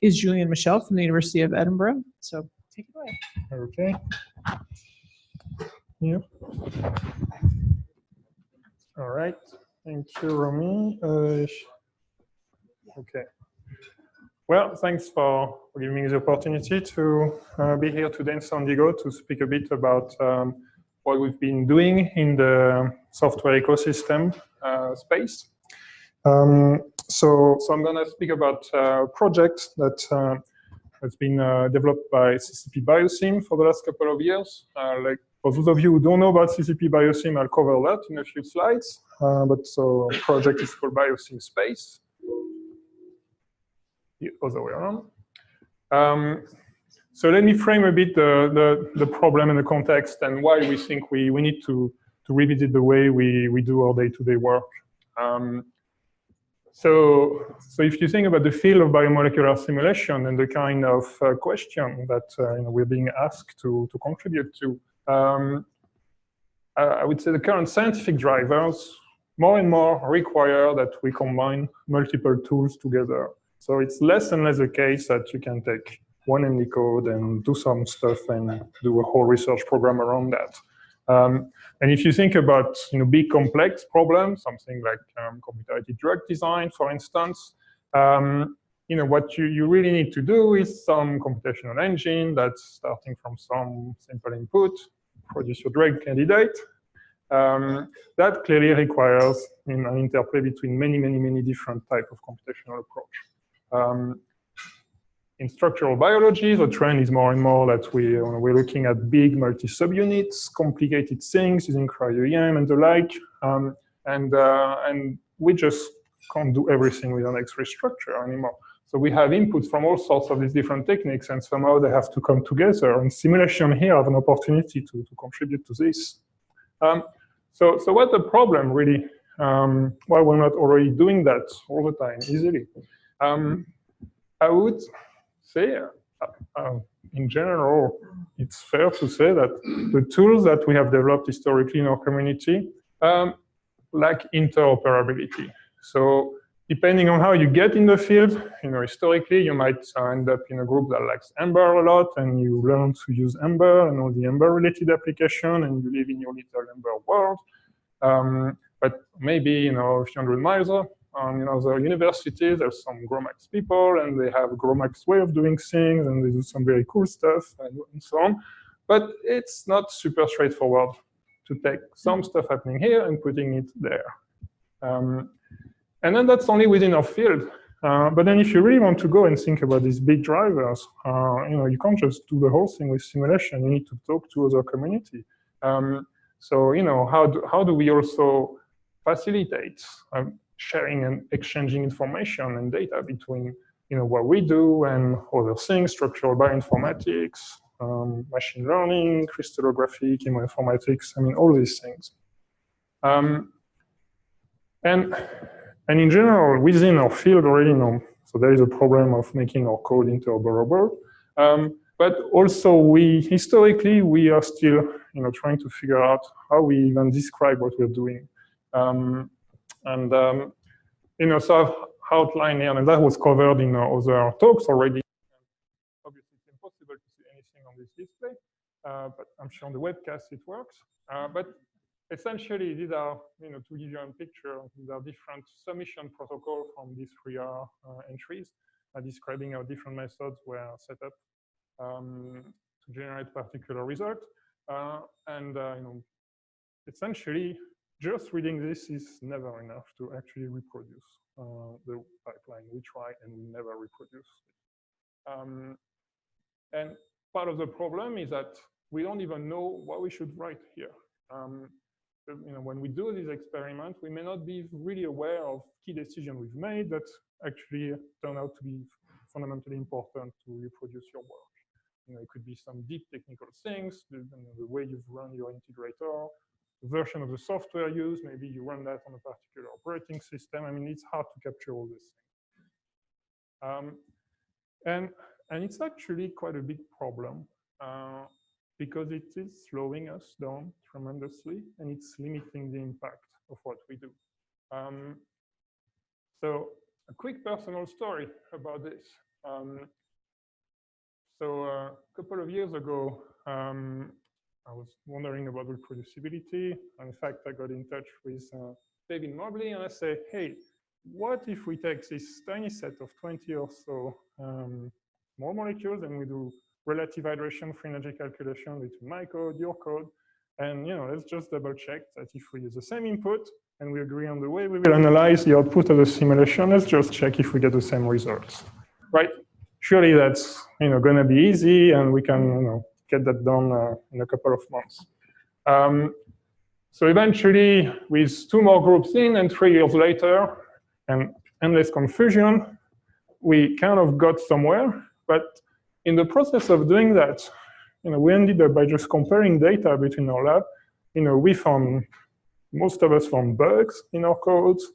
is Julian Michel from the University of Edinburgh. So take it away. Okay. Yeah. All right. Thank you, Romy. Okay. Well, thanks for giving me the opportunity to be here today in San Diego to speak a bit about what we've been doing in the software ecosystem space. So I'm going to speak about a project that has been developed by CCP BioSim for the last couple of years. Like for those of you who don't know about CCP BioSim, I'll cover that in a few slides. But so the project is called BioSimSpace. The other way around. So let me frame a bit the problem and the context and why we think we need to revisit the way we do our day-to-day work. So if you think about the field of biomolecular simulation and the kind of question that we're being asked to contribute to, I would say the current scientific drivers more and more require that we combine multiple tools together. So it's less and less the case that you can take one MD code and do some stuff and do a whole research program around that. And if you think about big complex problems, something like computer-aided drug design, for instance, what you really need to do is some computational engine that's starting from some simple input, produce your drug candidate. That clearly requires an interplay between many different types of computational approach. In structural biology, the trend is more and more that we're looking at big multi-subunits, complicated things using cryo-EM and the like, and we just can't do everything with an X-ray structure anymore. So we have inputs from all sorts of these different techniques, and somehow they have to come together. And simulation here have an opportunity to contribute to this. So what's the problem really? Why we're not already doing that all the time easily? I would say, in general, it's fair to say that the tools that we have developed historically in our community lack interoperability. So depending on how you get in the field, historically, you might end up in a group that likes Ember a lot, and you learn to use Ember and all the Ember-related application, and you live in your little Ember world. But maybe, a few hundred miles the universities, there's some GROMACS people, and they have a GROMACS way of doing things, and they do some very cool stuff, and so on. But it's not super straightforward to take some stuff happening here and putting it there. And then that's only within our field. But then if you really want to go and think about these big drivers, you can't just do the whole thing with simulation. You need to talk to other community. So how do we also facilitate sharing and exchanging information and data between what we do and other things, structural bioinformatics, machine learning, crystallography, chemoinformatics, all these things. And in general, within our field already, so there is a problem of making our code interoperable. But also, historically, we are still, trying to figure out how we even describe what we're doing. So I've outlined here, and that was covered in other talks already. Obviously, it's impossible to see anything on this display, but I'm sure on the webcast it works. But essentially, these are, to give you a picture, these are different submission protocols from D3R entries, describing how different methods were set up to generate particular result. Essentially, just reading this is never enough to actually reproduce the pipeline. We try and we never reproduce it. And part of the problem is that we don't even know what we should write here. When we do this experiment, we may not be really aware of key decisions we've made that actually turn out to be fundamentally important to reproduce your work. It could be some deep technical things, the way you've run your integrator, the version of the software used, maybe you run that on a particular operating system. It's hard to capture all these things. And it's actually quite a big problem because it is slowing us down tremendously, and it's limiting the impact of what we do. So A quick personal story about this. So a couple of years ago, I was wondering about reproducibility. And in fact, I got in touch with David Mobley, and I say, hey, what if we take this tiny set of 20 or so small molecules and we do relative hydration free energy calculation between my code, your code, and let's just double check that if we use the same input and we agree on the way we will analyze the output of the simulation, let's just check if we get the same results, right? Surely that's going to be easy, and we can get that done in a couple of months. So eventually, with 2 more groups in and 3 years later, and endless confusion, we kind of got somewhere. But in the process of doing that, we ended up by just comparing data between our lab. We found, most of us found bugs in our codes.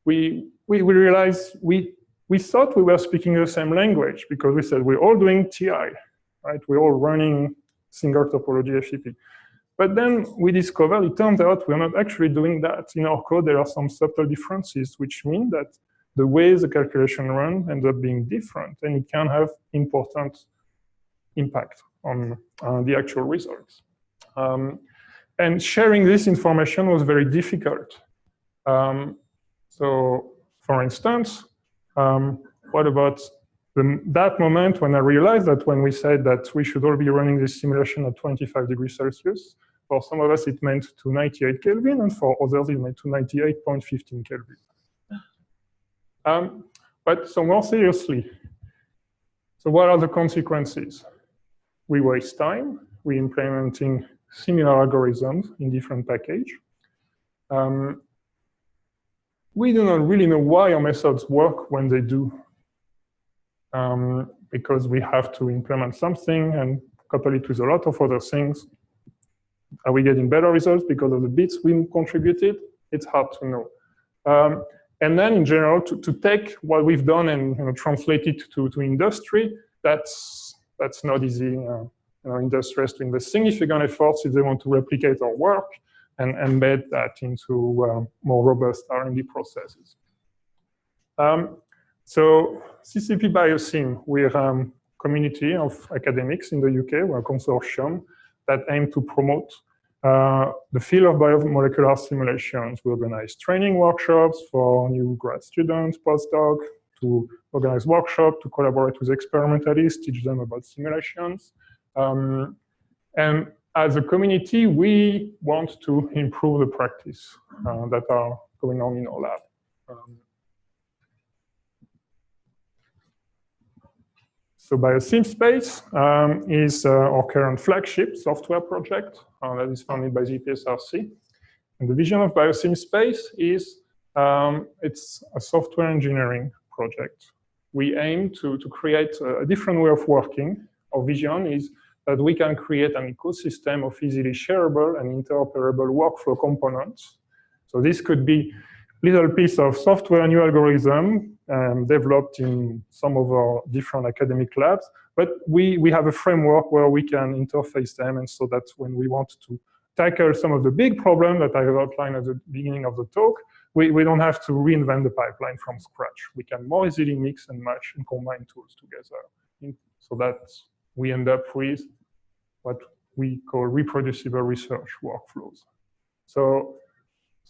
We realized we thought we were speaking the same language because we said we're all doing TI, right? We're all running single topology FTP. But then we discovered it turns out we're not actually doing that. In our code, there are some subtle differences, which mean that the way the calculation run ends up being different, and it can have important impact on the actual results. And sharing this information was very difficult. So, for instance, what about that moment when I realized that when we said that we should all be running this simulation at 25 degrees Celsius, for some of us it meant to 98 Kelvin, and for others it meant to 98.15 Kelvin. But so more seriously, so what are the consequences? We waste time. We're implementing similar algorithms in different packages. We do not really know why our methods work when they do, because we have to implement something and couple it with a lot of other things. Are we getting better results because of the bits we contributed? It's hard to know. And then in general, to take what we've done and translate it to industry, that's not easy. Industries to invest significant efforts if they want to replicate our work and embed that into more robust R&D processes. So CCP BioSim, we're a community of academics in the UK. We're a consortium that aim to promote the field of biomolecular simulations. We organize training workshops for new grad students, postdoc, to organize workshops, to collaborate with experimentalists, teach them about simulations. And as a community, we want to improve the practice that are going on in our lab. So BioSimSpace is our current flagship software project that is funded by the EPSRC. And the vision of BioSimSpace is it's a software engineering project. We aim to create a different way of working. Our vision is that we can create an ecosystem of easily shareable and interoperable workflow components. So this could be little piece of software, new algorithm developed in some of our different academic labs, but we have a framework where we can interface them, and so that when we want to tackle some of the big problems that I have outlined at the beginning of the talk, we don't have to reinvent the pipeline from scratch. We can more easily mix and match and combine tools together, so that we end up with what we call reproducible research workflows. So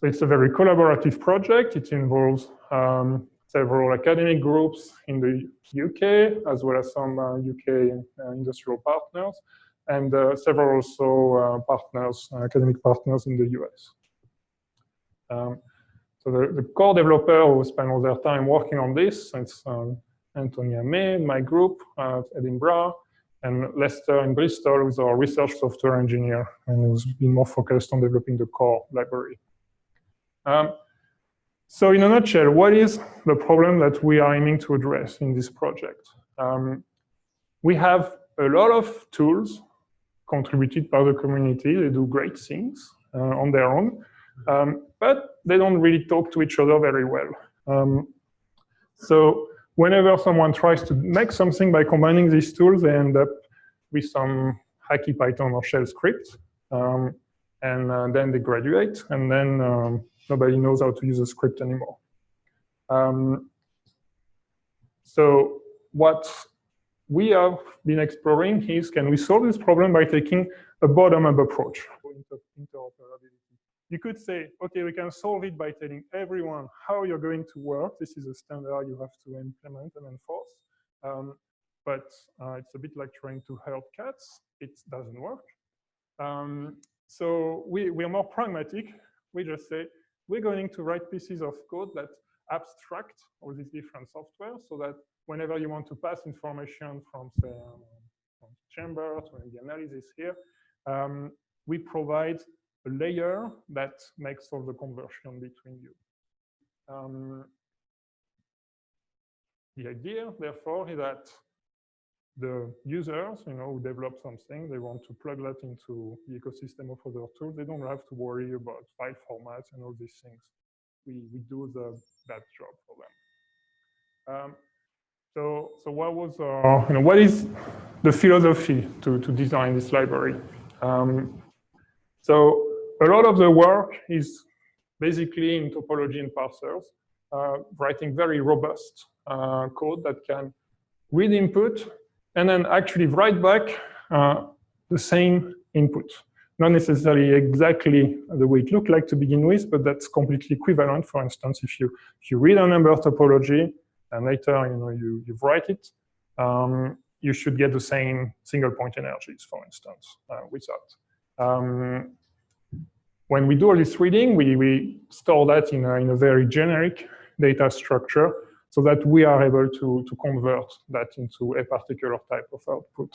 it's a very collaborative project. It involves several academic groups in the UK, as well as some UK industrial partners, and several also partners, academic partners in the US. So the core developer who spent all their time working on this, it's Antonia May, my group at Edinburgh, and Lester in Bristol, who's our research software engineer, and who's been more focused on developing the core library. So in a nutshell, what is the problem that we are aiming to address in this project? We have a lot of tools contributed by the community. They do great things on their own, but they don't really talk to each other very well. So whenever someone tries to make something by combining these tools, they end up with some hacky Python or shell script, and then they graduate, and then nobody knows how to use a script anymore. So what we have been exploring is, can we solve this problem by taking a bottom-up approach for interoperability? You could say, okay, we can solve it by telling everyone how you're going to work. This is a standard you have to implement and enforce. But it's a bit like trying to herd cats. It doesn't work. So we are more pragmatic. We just say, we're going to write pieces of code that abstract all these different software so that whenever you want to pass information from, say, from chamber to the analysis here, we provide a layer that makes all the conversion between you. The idea, therefore, is that the users, who develop something, they want to plug that into the ecosystem of other tools. They don't have to worry about file formats and all these things. We do that job for them. So what was what is the philosophy to design this library? So a lot of the work is basically in topology and parsers, writing very robust code that can read input and then actually write back the same input. Not necessarily exactly the way it looked like to begin with, but that's completely equivalent. For instance, if you read a number topology and later you write it, you should get the same single point energies, for instance, with that. When we do all this reading, we store that in a very generic data structure so that we are able to convert that into a particular type of output.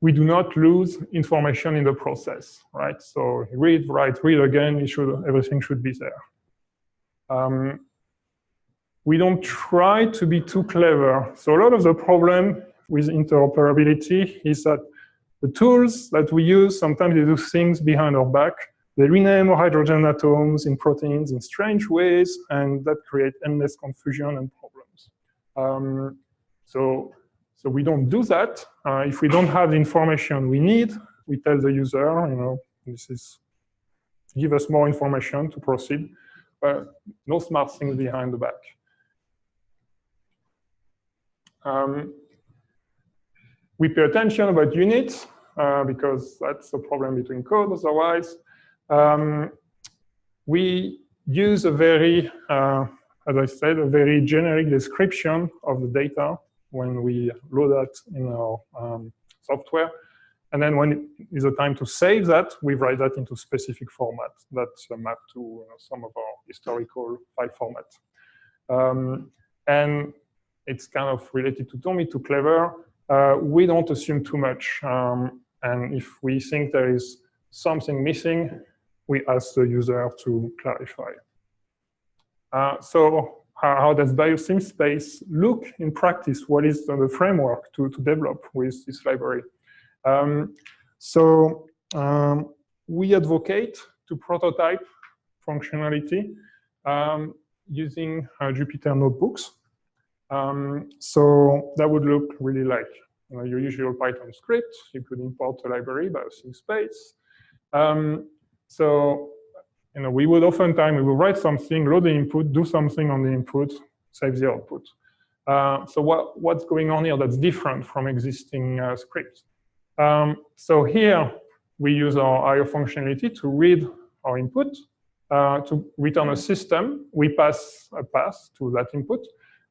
We do not lose information in the process, right? So read, write, read again, everything should be there. We don't try to be too clever. So a lot of the problem with interoperability is that the tools that we use, sometimes they do things behind our back. They rename hydrogen atoms in proteins in strange ways, and that creates endless confusion and problems. So we don't do that. If we don't have the information we need, we tell the user, give us more information to proceed. No smart things behind the back. We pay attention about units because that's a problem between code otherwise. We use a very, as I said, a very generic description of the data when we load that in our software. And then when it is a time to save that, we write that into specific format that's mapped to some of our historical file formats. And it's kind of related to Tommy, to Clever. We don't assume too much. And if we think there is something missing, we ask the user to clarify. So how does BioSimSpace look in practice? What is the framework to develop with this library? We advocate to prototype functionality using Jupyter notebooks. So that would look really like your usual Python script. You could import a library, BioSimSpace. We would oftentimes, we would write something, load the input, do something on the input, save the output. So what's going on here that's different from existing scripts? So here, we use our I/O functionality to read our input, to return a system. We pass a path to that input.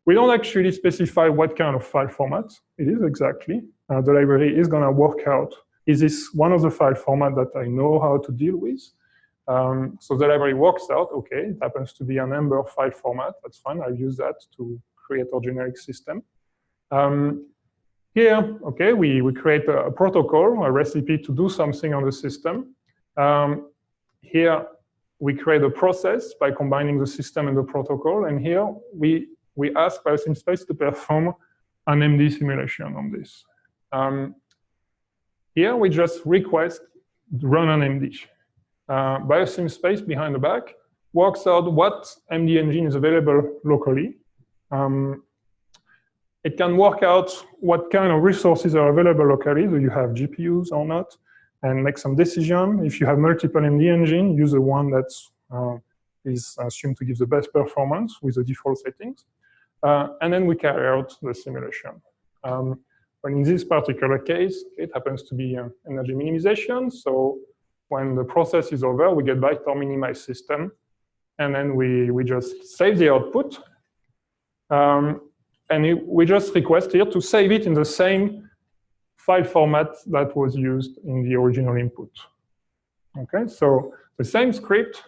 We don't actually specify what kind of file format it is exactly. The library is going to work out, is this one of the file formats that I know how to deal with? So the library works out, okay, it happens to be an Ember file format, that's fine, I'll use that to create our generic system. Here, okay, we create a protocol, a recipe to do something on the system. Here, we create a process by combining the system and the protocol, and here, we ask BioSimSpace to perform an MD simulation on this. Here, we just request run an MD. BioSimSpace behind the back works out what MD engine is available locally. It can work out what kind of resources are available locally. Do you have GPUs or not? And make some decision. If you have multiple MD engine, use the one that's is assumed to give the best performance with the default settings. And then we carry out the simulation. But in this particular case, it happens to be energy minimization. So when the process is over, we get back to our minimized system. And then we just save the output. We just request here to save it in the same file format that was used in the original input. Okay, so the same script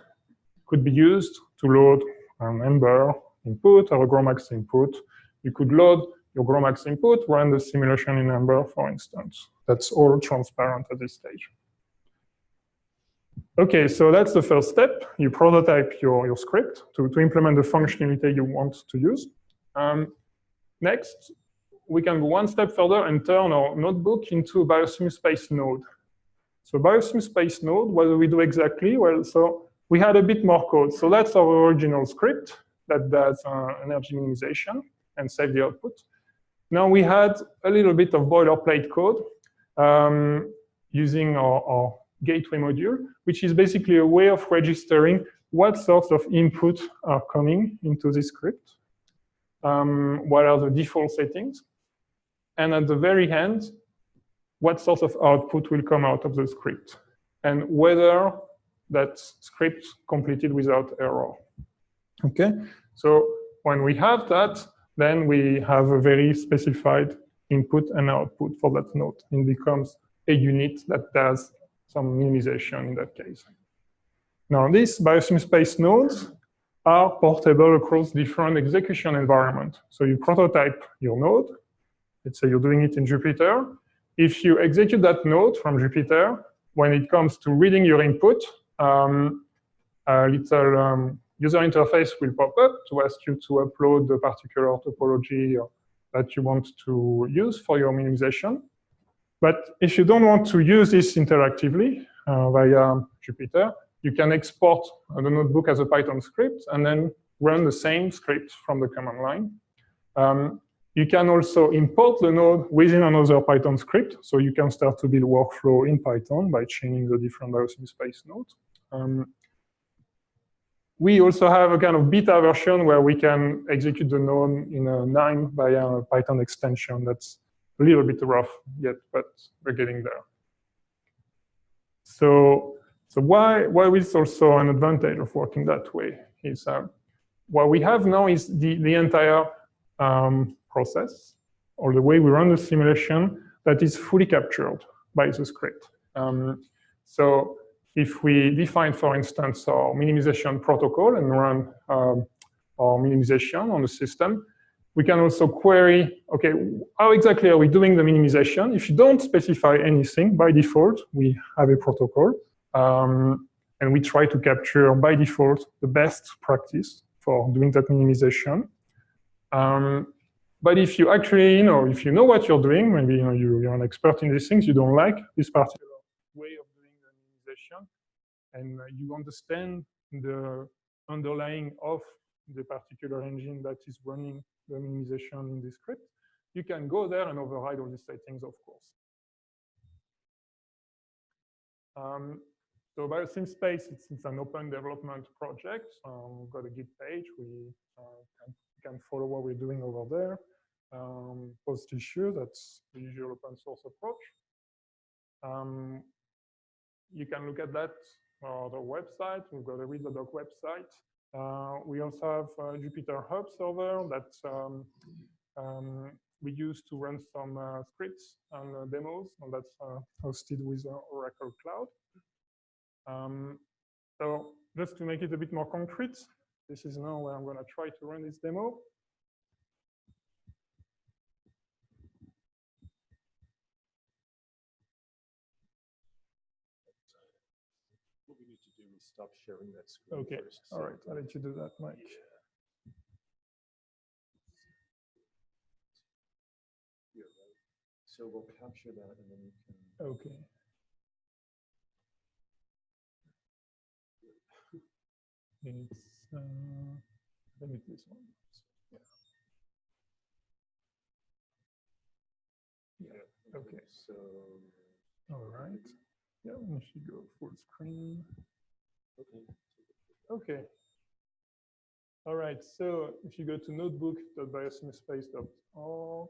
could be used to load an Ember input or a GROMACS input. You could load your GROMACS input, run the simulation in Ember, for instance. That's all transparent at this stage. Okay, so that's the first step. You prototype your script to implement the functionality you want to use. Next, we can go one step further and turn our notebook into a BioSimSpace node. So BioSimSpace node, what do we do exactly? Well, so we had a bit more code. So that's our original script that does energy minimization and save the output. Now we had a little bit of boilerplate code using our gateway module, which is basically a way of registering what sorts of input are coming into this script, what are the default settings, and at the very end, what sort of output will come out of the script, and whether that script completed without error. Okay, so when we have that, then we have a very specified input and output for that node. It becomes a unit that does some minimization in that case. Now, these BioSimSpace nodes are portable across different execution environments. So you prototype your node. Let's say you're doing it in Jupyter. If you execute that node from Jupyter, when it comes to reading your input, a little user interface will pop up to ask you to upload the particular topology that you want to use for your minimization. But if you don't want to use this interactively via Jupyter, you can export the notebook as a Python script and then run the same script from the command line. You can also import the node within another Python script. So you can start to build workflow in Python by chaining the different BioSimSpace nodes. We also have a kind of beta version where we can execute the node in a 9 via a Python extension. That's a little bit rough yet, but we're getting there. So why is also an advantage of working that way? Is what we have now is the entire process, or the way we run the simulation, that is fully captured by the script. So if we define, for instance, our minimization protocol and run our minimization on the system, we can also query, okay, how exactly are we doing the minimization? If you don't specify anything, by default, we have a protocol. And we try to capture, by default, the best practice for doing that minimization. But if you actually, if you know what you're doing, maybe you're an expert in these things, you don't like this particular way of doing the minimization, and you understand the underlying of the particular engine that is running the minimization in the script, you can go there and override all these settings, of course. So BioSimSpace, it's an open development project. We've got a Git page. We can follow what we're doing over there. Post issue, that's the usual open source approach. You can look at that on the website. We've got a read-the-doc website. We also have a Jupyter Hub server that we use to run some scripts and demos, and that's hosted with Oracle Cloud. So just to make it a bit more concrete, this is now where I'm going to try to run this demo. What we need to do is stop sharing that screen Okay, first. all right, I'll let you do that, Mike. Yeah, right. So we'll capture that and then you can. Okay. It's let me do this one. Yeah. Okay. So. All right. Yeah, we should go full screen. Okay. Okay. All right, so if you go to notebook.biosimspace.org,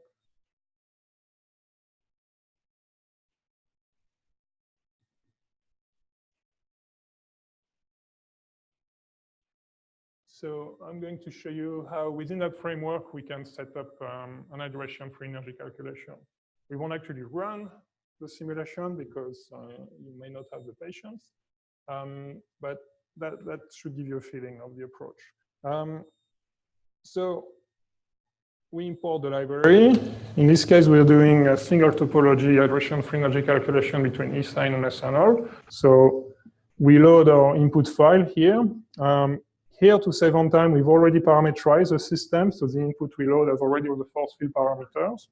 so I'm going to show you how within that framework we can set up an hydration free energy calculation. We won't actually run the simulation because you may not have the patience, but that should give you a feeling of the approach. So we import the library. In this case, we're doing a single topology hydration free energy calculation between E sign and ethanol. So we load our input file here. Here, to save on time, we've already parameterized the system. So the input we load has already all the force field parameters.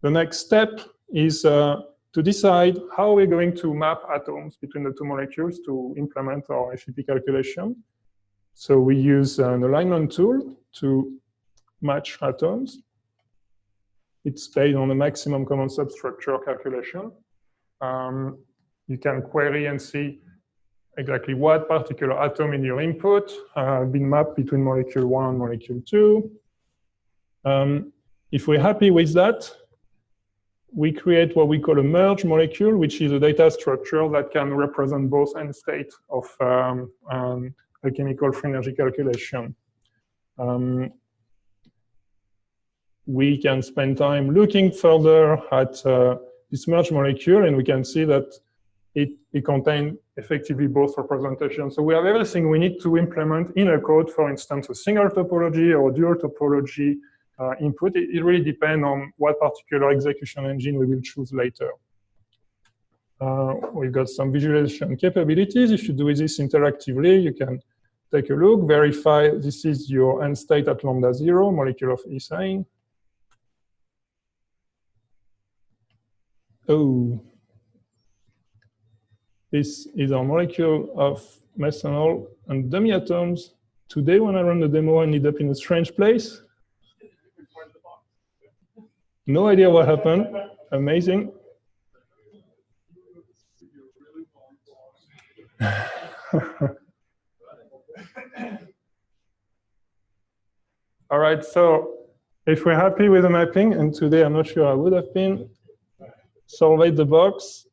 The next step is to decide how we're going to map atoms between the two molecules to implement our FEP calculation. So we use an alignment tool to match atoms. It's based on the maximum common substructure calculation. You can query and see exactly what particular atom in your input been mapped between molecule 1 and molecule 2. If we're happy with that, we create what we call a merge molecule, which is a data structure that can represent both end state of a chemical free energy calculation. We can spend time looking further at this merge molecule, and we can see that it contains effectively both representations. So we have everything we need to implement in a code, for instance, a single topology or dual topology input. It really depends on what particular execution engine we will choose later. We've got some visualization capabilities. If you do this interactively, you can take a look, verify this is your end state at lambda 0, molecule of ethane. Oh, this is our molecule of methanol and dummy atoms. Today, when I run the demo, I ended up in a strange place. No idea what happened. Amazing. All right, so if we're happy with the mapping, and today I'm not sure I would have been, solve the box.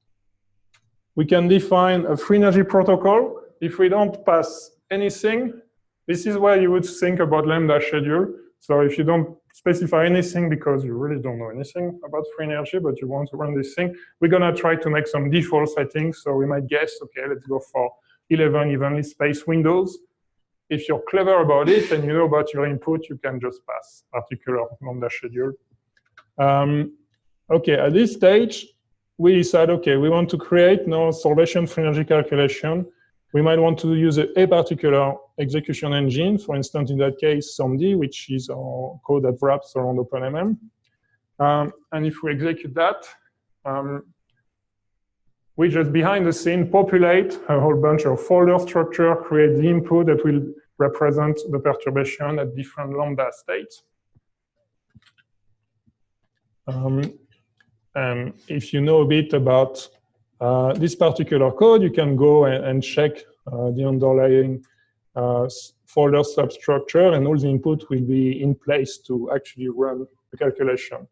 We can define a free energy protocol. If we don't pass anything, this is where you would think about lambda schedule. So if you don't specify anything because you really don't know anything about free energy, but you want to run this thing, we're gonna try to make some default settings. So we might guess, okay, let's go for 11 evenly spaced windows. If you're clever about it and you know about your input, you can just pass particular lambda schedule. Okay, at this stage, we decide, okay, we want to create no solvation free energy calculation. We might want to use a particular execution engine, for instance, in that case, SOMD, which is our code that wraps around OpenMM. And if we execute that, we just behind the scene populate a whole bunch of folder structure, create the input that will represent the perturbation at different lambda states. And if you know a bit about this particular code, you can go and check the underlying folder substructure, and all the input will be in place to actually run the calculation.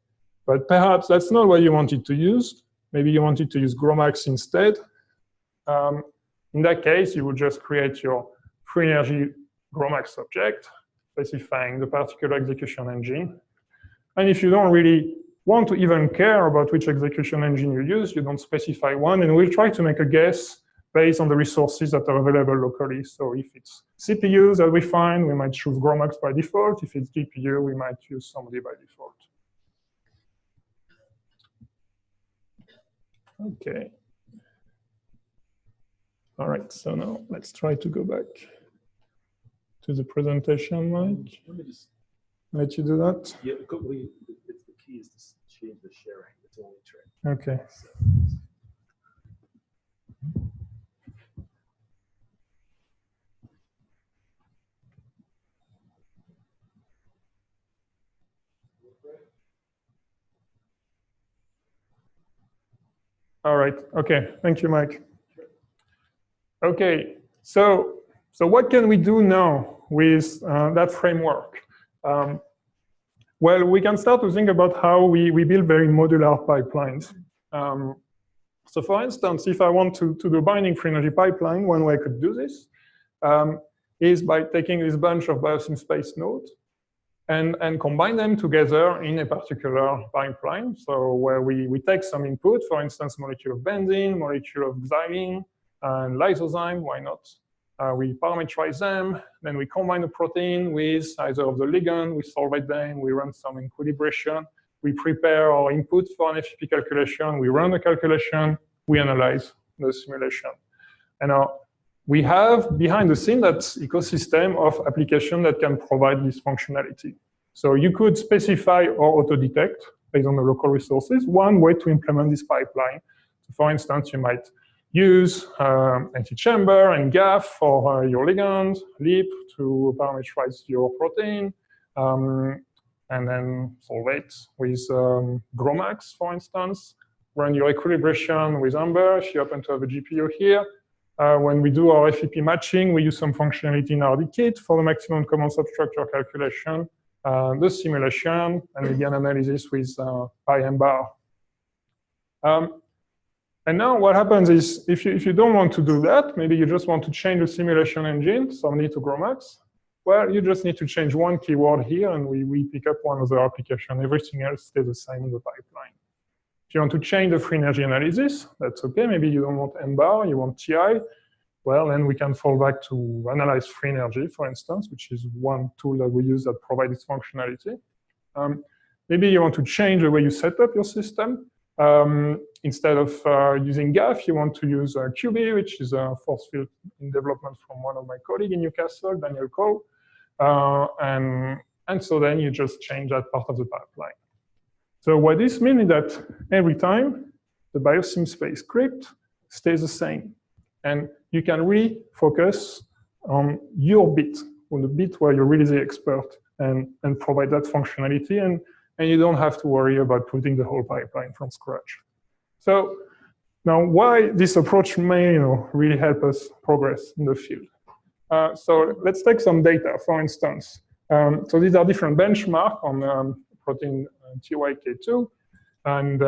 But perhaps that's not what you wanted to use. Maybe you wanted to use GROMACS instead. In that case, you would just create your free energy GROMACS object, specifying the particular execution engine. And if you don't really want to even care about which execution engine you use, you don't specify one, and we'll try to make a guess based on the resources that are available locally. So if it's CPUs that we find, we might choose GROMACS by default. If it's GPU, we might use SOMD by default. Okay. All right, so now let's try to go back to the presentation, Mike. Let me just Let you do that? Yeah, the key is to change the sharing. It's the only trick. Okay. So, All right. Okay. Thank you, Mike. Okay. So So what can we do now with that framework? Well, we can start to think about how we build very modular pipelines. So for instance, if I want to do binding free energy pipeline, one way I could do this is by taking this bunch of BioSimSpace nodes and combine them together in a particular pipeline. So where we take some input, for instance, molecule of benzene, molecule of xylene, and lysozyme, why not? We parameterize them, then we combine the protein with either of the ligand, we solvate them, we run some equilibration, we prepare our input for an FEP calculation, we run the calculation, we analyze the simulation. And now we have behind the scene that ecosystem of application that can provide this functionality. So you could specify or auto-detect based on the local resources, one way to implement this pipeline. So for instance, you might use anti-chamber and GAF for your ligand, LEAP to parameterize your protein, and then solvate with GROMACS, for instance. Run your equilibration with Amber if you happen to have a GPU here. When we do our FEP matching, we use some functionality in RDKit for the maximum common substructure calculation, the simulation, and again analysis with PyMBar. And now what happens is, if you don't want to do that, maybe you just want to change the simulation engine, suddenly to GROMACS, well, you just need to change one keyword here, and we pick up one other application. Everything else stays the same in the pipeline. If you want to change the free energy analysis, that's okay. Maybe you don't want MBAR, you want TI. Well, then we can fall back to analyze free energy, for instance, which is one tool that we use that provides this functionality. Maybe you want to change the way you set up your system. Instead of using GAF, you want to use QB, which is a force field in development from one of my colleagues in Newcastle, Daniel Cole. And so then you just change that part of the pipeline. So what this means is that every time the BioSimSpace script stays the same. And you can really focus on your bit, on the bit where you're really the expert, and provide that functionality. And you don't have to worry about putting the whole pipeline from scratch. So now why this approach may really help us progress in the field. So let's take some data, for instance. So these are different benchmarks on protein TYK2. And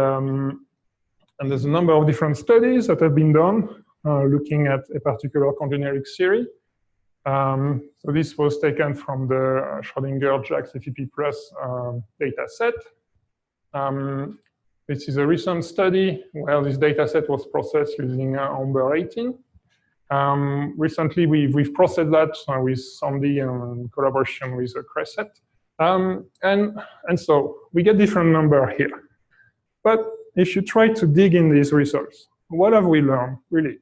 there's a number of different studies that have been done looking at a particular congeneric series. So this was taken from the Schrödinger-Jax FEP Plus data set. This is a recent study where this data set was processed using Amber 18. Recently, we've processed that with Sandy in collaboration with Cresset. And so we get different number here. But if you try to dig in these results, what have we learned, really?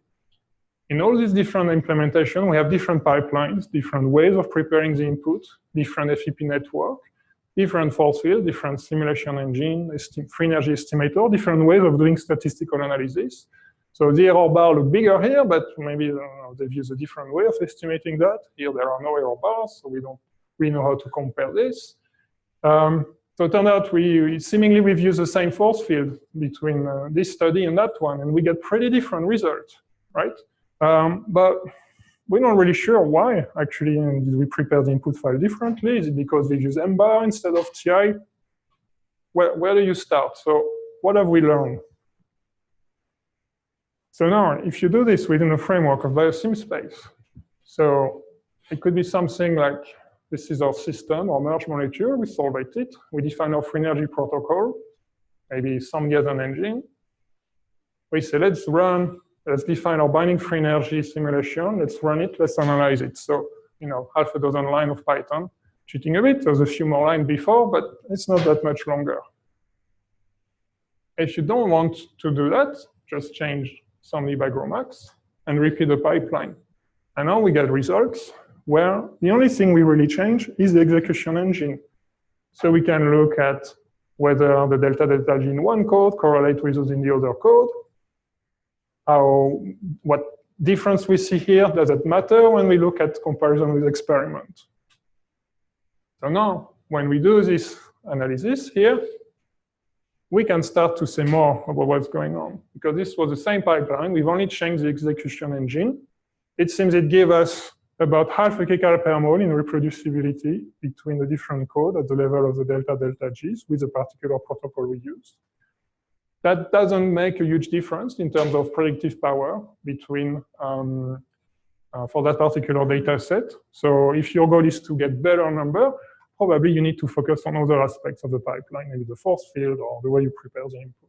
In all these different implementations, we have different pipelines, different ways of preparing the input, different FEP network, different force field, different simulation engine, free energy estimator, different ways of doing statistical analysis. So the error bar look bigger here, but maybe they've used a different way of estimating that. Here there are no error bars, so we don't really know how to compare this. So it turned out seemingly we've used the same force field between this study and that one, and we get pretty different results, right? But we're not really sure why, actually. Did we prepare the input file differently? Is it because we use MBAR instead of TI? Where do you start? So what have we learned? So now, if you do this within a framework of BioSimSpace, so it could be something like, this is our system, our merge molecule, we solvate it, we define our free energy protocol, maybe some gas and engine. We say, let's define our binding free energy simulation, let's run it, let's analyze it. So, half a dozen lines of Python. Cheating a bit, there's a few more lines before, but it's not that much longer. If you don't want to do that, just change Sandy by GROMACS and repeat the pipeline. And now we get results where the only thing we really change is the execution engine. So we can look at whether the delta G in one code correlate with those in the other code. What difference we see here, does it matter when we look at comparison with experiment? So now, when we do this analysis here, we can start to say more about what's going on. Because this was the same pipeline, we've only changed the execution engine. It seems it gave us about half a kcal per mole in reproducibility between the different code at the level of the delta G's with a particular protocol we use. That doesn't make a huge difference in terms of predictive power between for that particular data set. So if your goal is to get better number, probably you need to focus on other aspects of the pipeline, maybe the force field or the way you prepare the input.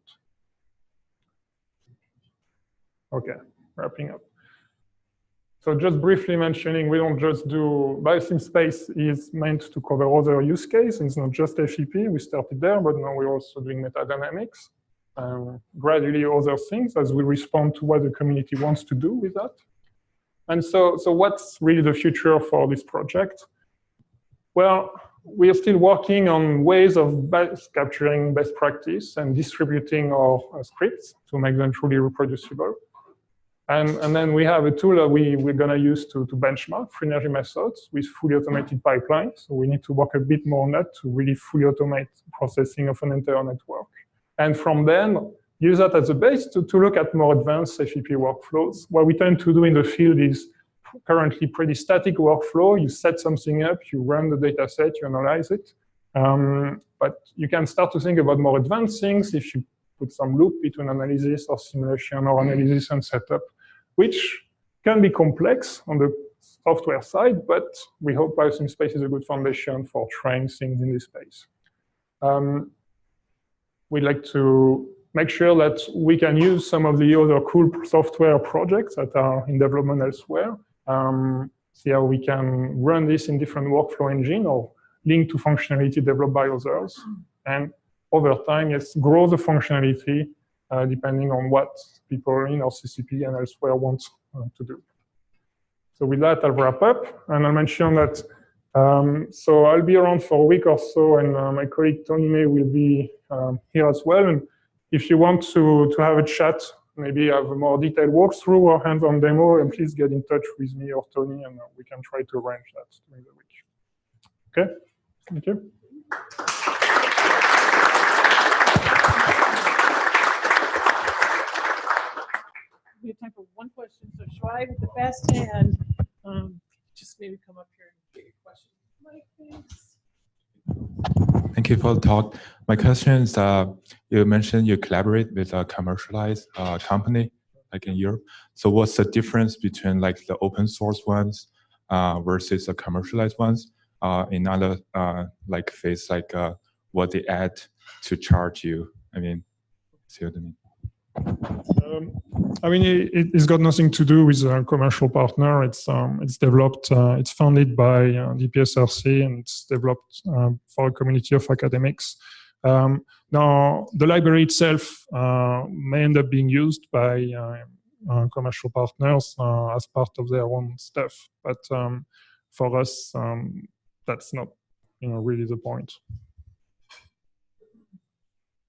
Okay, wrapping up. So just briefly mentioning, we don't just do, BioSimSpace is meant to cover other use cases. It's not just FEP, we started there, but now we're also doing metadynamics. Gradually other things as we respond to what the community wants to do with that. And so what's really the future for this project? Well, we are still working on ways of capturing best practice and distributing our scripts to make them truly reproducible. And then we have a tool that we're going to use to benchmark free energy methods with fully automated pipelines. So we need to work a bit more on that to really fully automate processing of an entire network. And from then, use that as a base to look at more advanced FEP workflows. What we tend to do in the field is currently pretty static workflow. You set something up, you run the data set, you analyze it. But you can start to think about more advanced things if you put some loop between analysis or simulation or analysis and setup, which can be complex on the software side, but we hope BioSimSpace is a good foundation for trying things in this space. We'd like to make sure that we can use some of the other cool software projects that are in development elsewhere. See how we can run this in different workflow engine or link to functionality developed by others. And over time, yes, grow the functionality depending on what people in our CCP and elsewhere want to do. So with that, I'll wrap up. And I'll mention that, so I'll be around for a week or so, and my colleague Tony May will be here as well. And if you want to have a chat, maybe have a more detailed walkthrough or hands-on demo, and please get in touch with me or Tony, and we can try to arrange that during the week. Okay, thank you. We have time for one question. So Schweig with the fast hand, just maybe come up here and get your question. Mike, thanks. Thank you for the talk. My question is, you mentioned you collaborate with a commercialized company, like in Europe. So what's the difference between like the open source ones versus the commercialized ones? In other like phase, like what they add to charge you? I mean, see what I mean? I mean, it's got nothing to do with a commercial partner. It's developed, it's funded by DPSRC, and it's developed for a community of academics. Now, the library itself may end up being used by commercial partners as part of their own stuff, but for us, that's not, really the point.